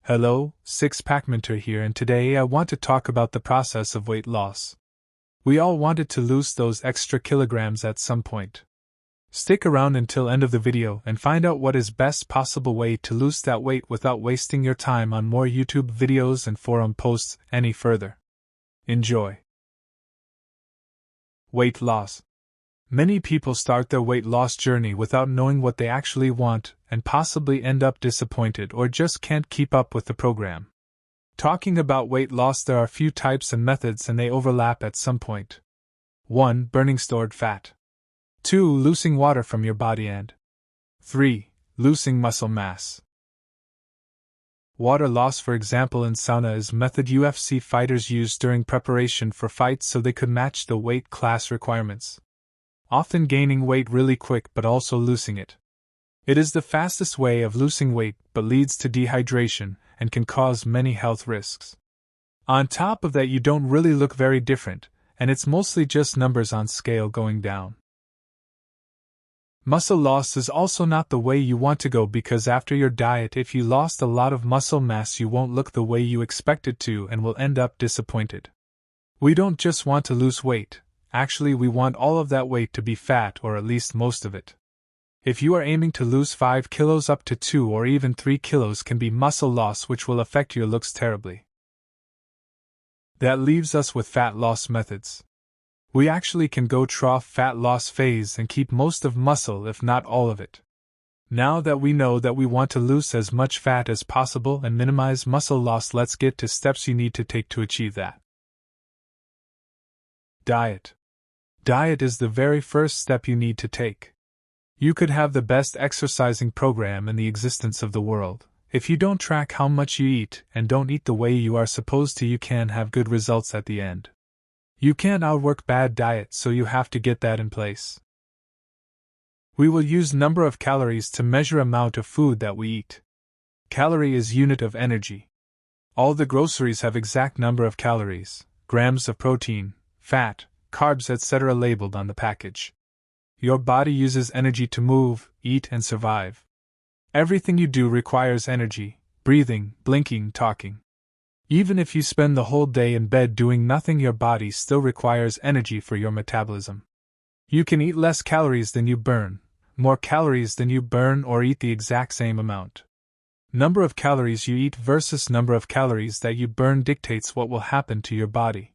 Hello, Six Pack Minter here, and today I want to talk about the process of weight loss. We all wanted to lose those extra kilograms at some point. Stick around until end of the video and find out what is best possible way to lose that weight without wasting your time on more YouTube videos and forum posts any further. Enjoy. Weight loss. Many people start their weight loss journey without knowing what they actually want and possibly end up disappointed or just can't keep up with the program. Talking about weight loss, there are a few types and methods and they overlap at some point. 1. Burning stored fat. 2. Losing water from your body, and 3. Losing muscle mass. Water loss, for example, in sauna is a method UFC fighters use during preparation for fights so they could match the weight class requirements. Often gaining weight really quick but also losing it. It is the fastest way of losing weight but leads to dehydration and can cause many health risks. On top of that, you don't really look very different, and it's mostly just numbers on scale going down. Muscle loss is also not the way you want to go, because after your diet, if you lost a lot of muscle mass, you won't look the way you expected to and will end up disappointed. We don't just want to lose weight. Actually, we want all of that weight to be fat, or at least most of it. If you are aiming to lose 5 kilos, up to 2 or even 3 kilos can be muscle loss, which will affect your looks terribly. That leaves us with fat loss methods. We actually can go trough fat loss phase and keep most of muscle, if not all of it. Now that we know that we want to lose as much fat as possible and minimize muscle loss, let's get to steps you need to take to achieve that. Diet. Diet is the very first step you need to take. You could have the best exercising program in the existence of the world. If you don't track how much you eat and don't eat the way you are supposed to, you can have good results at the end. You can't outwork bad diet, so you have to get that in place. We will use number of calories to measure amount of food that we eat. Calorie is unit of energy. All the groceries have exact number of calories, grams of protein, fat, carbs, etc. labeled on the package. Your body uses energy to move, eat, and survive. Everything you do requires energy: breathing, blinking, talking. Even if you spend the whole day in bed doing nothing, your body still requires energy for your metabolism. You can eat less calories than you burn, more calories than you burn, or eat the exact same amount. Number of calories you eat versus number of calories that you burn dictates what will happen to your body.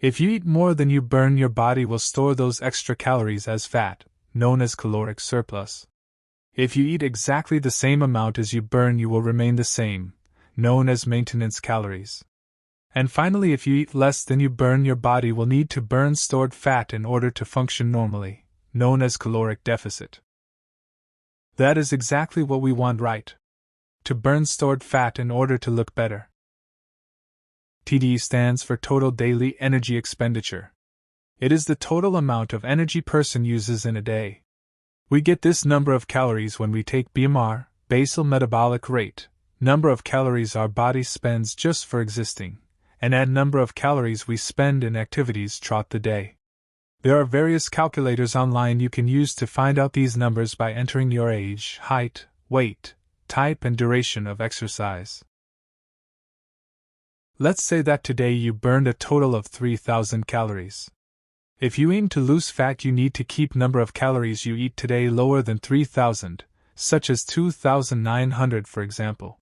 If you eat more than you burn, your body will store those extra calories as fat, known as caloric surplus. If you eat exactly the same amount as you burn, you will remain the same, known as maintenance calories. And finally, if you eat less than you burn, your body will need to burn stored fat in order to function normally, known as caloric deficit. That is exactly what we want, right? To burn stored fat in order to look better. TDE stands for Total Daily Energy Expenditure. It is the total amount of energy person uses in a day. We get this number of calories when we take BMR, basal metabolic rate, number of calories our body spends just for existing, and add number of calories we spend in activities throughout the day. There are various calculators online you can use to find out these numbers by entering your age, height, weight, type, and duration of exercise. Let's say that today you burned a total of 3,000 calories. If you aim to lose fat, you need to keep number of calories you eat today lower than 3,000, such as 2,900 for example.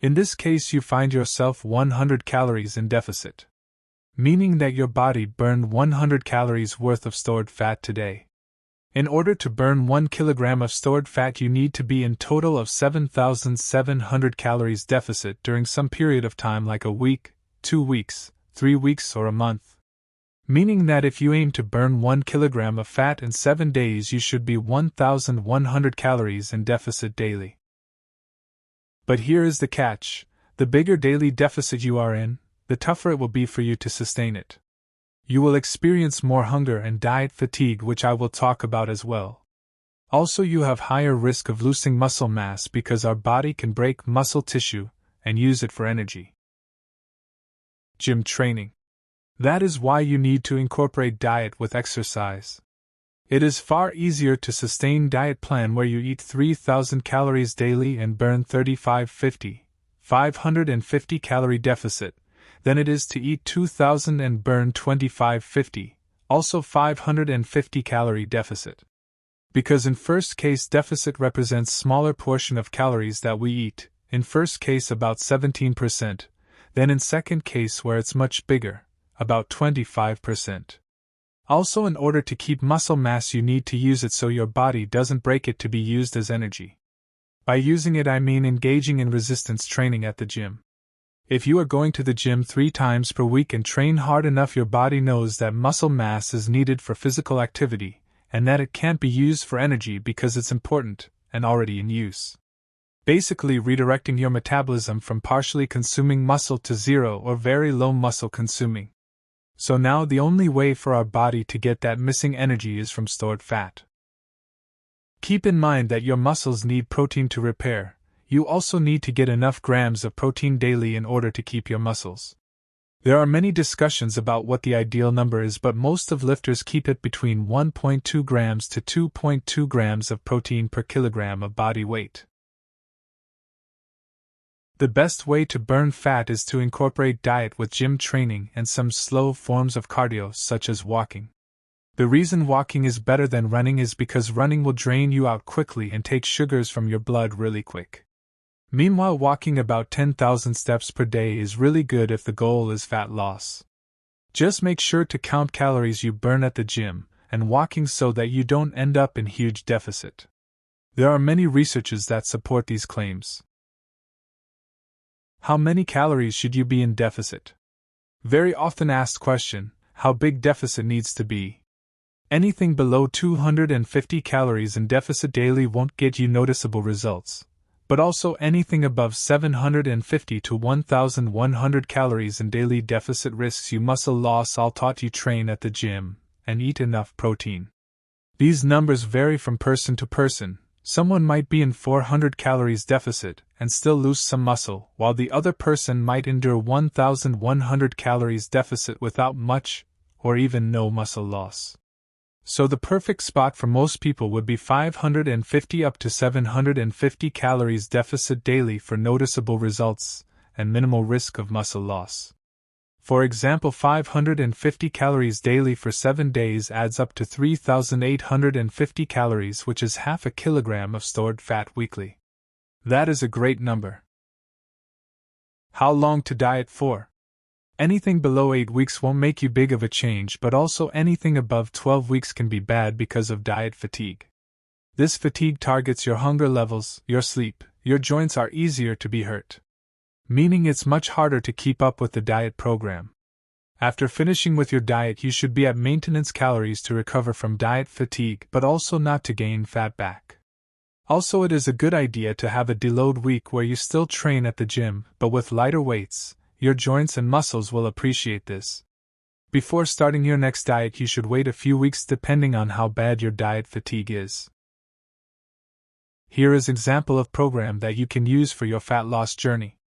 In this case, you find yourself 100 calories in deficit, meaning that your body burned 100 calories worth of stored fat today. In order to burn 1 kilogram of stored fat, you need to be in total of 7,700 calories deficit during some period of time, like a week, 2 weeks, 3 weeks, or a month. Meaning that if you aim to burn 1 kilogram of fat in 7 days, you should be 1,100 calories in deficit daily. But here is the catch: the bigger daily deficit you are in, the tougher it will be for you to sustain it. You will experience more hunger and diet fatigue, which I will talk about as well. Also, you have higher risk of losing muscle mass because our body can break muscle tissue and use it for energy. Gym training. That is why you need to incorporate diet with exercise. It is far easier to sustain diet plan where you eat 3,000 calories daily and burn 35, 50, 550 calorie deficit, than it is to eat 2000 and burn 2550, also 550 calorie deficit. Because in first case deficit represents smaller portion of calories that we eat, in first case about 17%, then in second case where it's much bigger, about 25%. Also, in order to keep muscle mass you need to use it so your body doesn't break it to be used as energy. By using it I mean engaging in resistance training at the gym. If you are going to the gym 3 times per week and train hard enough, your body knows that muscle mass is needed for physical activity, and that it can't be used for energy because it's important, and already in use. Basically redirecting your metabolism from partially consuming muscle to zero or very low muscle consuming. So now the only way for our body to get that missing energy is from stored fat. Keep in mind that your muscles need protein to repair. You also need to get enough grams of protein daily in order to keep your muscles. There are many discussions about what the ideal number is, but most of lifters keep it between 1.2 grams to 2.2 grams of protein per kilogram of body weight. The best way to burn fat is to incorporate diet with gym training and some slow forms of cardio such as walking. The reason walking is better than running is because running will drain you out quickly and take sugars from your blood really quick. Meanwhile, walking about 10,000 steps per day is really good if the goal is fat loss. Just make sure to count calories you burn at the gym and walking so that you don't end up in huge deficit. There are many researches that support these claims. How many calories should you be in deficit? Very often asked question, how big deficit needs to be. Anything below 250 calories in deficit daily won't get you noticeable results, but also anything above 750 to 1,100 calories in daily deficit risks you muscle loss. All taught you train at the gym and eat enough protein. These numbers vary from person to person. Someone might be in 400 calories deficit and still lose some muscle, while the other person might endure 1,100 calories deficit without much or even no muscle loss. So the perfect spot for most people would be 550 up to 750 calories deficit daily for noticeable results and minimal risk of muscle loss. For example, 550 calories daily for 7 days adds up to 3,850 calories, which is half a kilogram of stored fat weekly. That is a great number. How long to diet for? Anything below 8 weeks won't make you big of a change, but also anything above 12 weeks can be bad because of diet fatigue. This fatigue targets your hunger levels, your sleep, your joints are easier to be hurt. Meaning it's much harder to keep up with the diet program. After finishing with your diet, you should be at maintenance calories to recover from diet fatigue, but also not to gain fat back. Also, it is a good idea to have a deload week where you still train at the gym, but with lighter weights. Your joints and muscles will appreciate this. Before starting your next diet, you should wait a few weeks depending on how bad your diet fatigue is. Here is an example of program that you can use for your fat loss journey.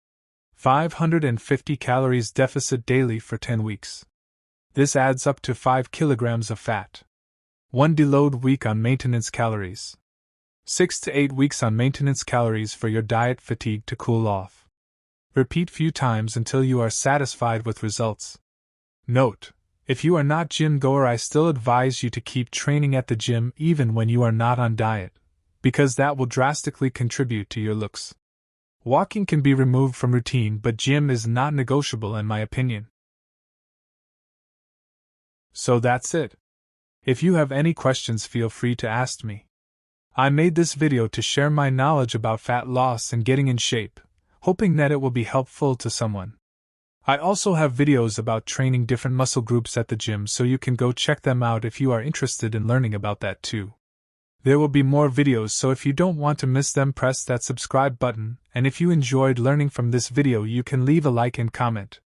550 calories deficit daily for 10 weeks. This adds up to 5 kilograms of fat. 1 deload week on maintenance calories. 6 to 8 weeks on maintenance calories for your diet fatigue to cool off. Repeat few times until you are satisfied with results. Note: if you are not gym goer, I still advise you to keep training at the gym even when you are not on diet, because that will drastically contribute to your looks. Walking can be removed from routine, but gym is not negotiable in my opinion. So that's it. If you have any questions, feel free to ask me. I made this video to share my knowledge about fat loss and getting in shape, hoping that it will be helpful to someone. I also have videos about training different muscle groups at the gym, so you can go check them out if you are interested in learning about that too. There will be more videos, so if you don't want to miss them, press that subscribe button, and if you enjoyed learning from this video, you can leave a like and comment.